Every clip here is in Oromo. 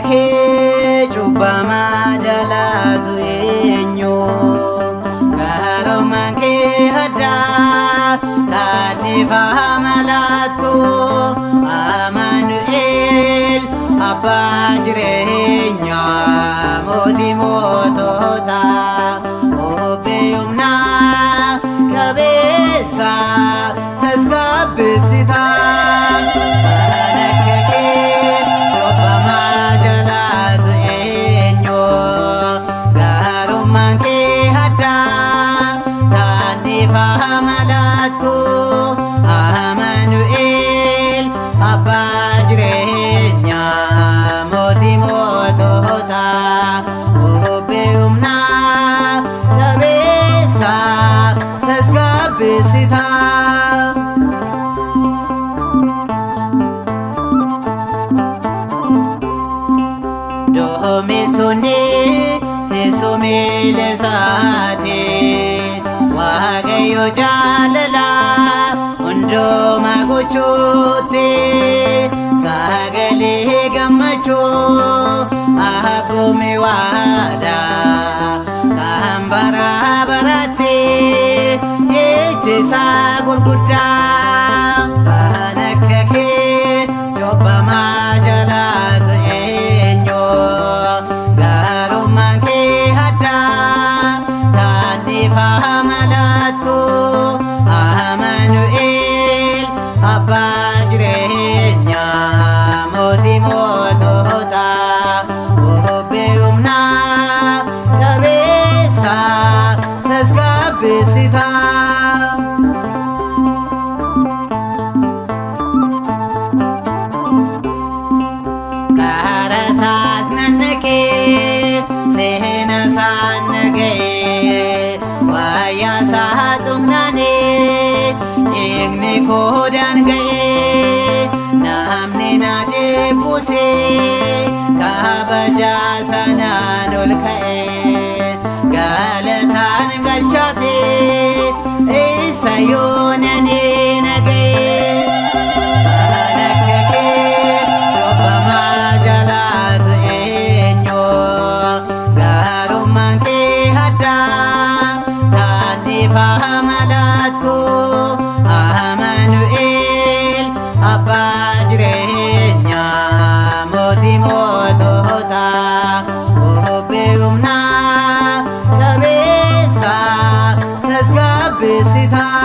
kee cubbama jalatu eenyu gaarummaan kee addaa taadhifa malaattu Amaanu'eel abbaa jireenya mootii moototaa obbee humnaa qabeessa tasgabbeessitaa Malatu Amaanu'eel abbaa jireenya mootii moototaa obbee humnaa qabeessa tasgabbeessitaa Doomisuni teessumee lesaatee Waaqayyo jaalala hundumaa gochuutti sagalee gammachuu abboommi waadaa kan bara baraatti jechisaa gurguddaa kan akka kee cubbamaa jalatu eenyu gaarummaan kee addaa taadhifa malatu Amaanu'eel abbaa jireenya mootii moototaa obbee humnaa qabeessa tasgabbeessitaa karaa isaas nannaqee seena isaan naga'ee wayyaa isaa xumuraanee dhiigni koo daanga'ee namni na jeebbusee kabajaa sanaan ol ka'ee galataan galchaafee isa yoonanii naga'ee kan akka kee cubbamaa jalatu eenyu gaarummaan kee addaa taadhifa malatu Amaanu'eel abbaa jireenya mootii moototaa obbee humnaa qabeessa tasgabbeessitaa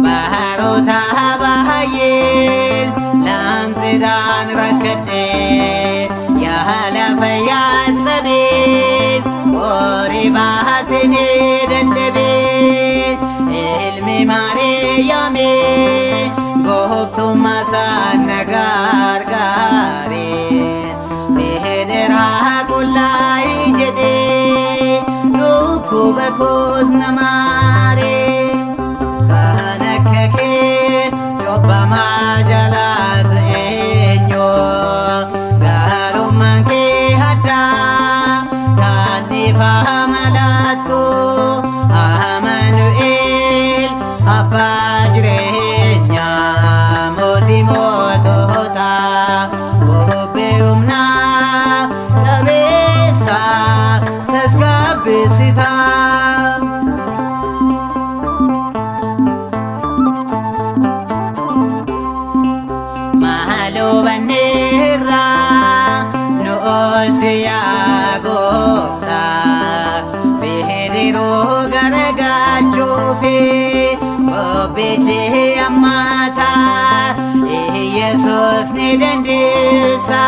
baroota baay'ee lamsiidhaan rakkadhee yaala fayyaa sabeef horii baasinee dadhabee ilmi Maariyaamee gooftummaa isaan na gargaaree federaa qullaa'ii jedhee dhukkuba koos na maaree kan akka kee cubbamaa jalatu eenyu gaarummaan kee addaa taadhifa malatu Amaanu'eel abbaa jireenya mootii moototaa obbee humnaa qabeessa tasgabbeessitaa maaloo banneerraa nu oolche yaa gooftaa bidiruu garagalchuufi bobbichi hammaataa Yesuus ni dandeessa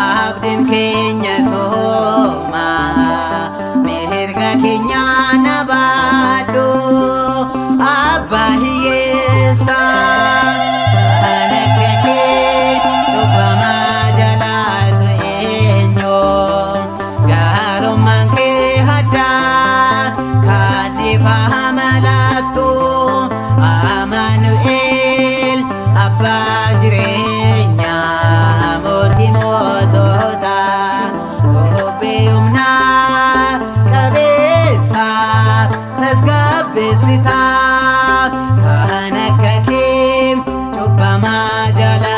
abdiin keenya sooma mirga keenya na baadhu abbaa hiyyeessaa kan akka kee cubbamaa jalatu eenyu gaarummaan kee addaa taadhifa malatu Amaanu'eel abbaa jireenya mootii moototaa obbee humnaa qabeessa tasgabbeessitaa jala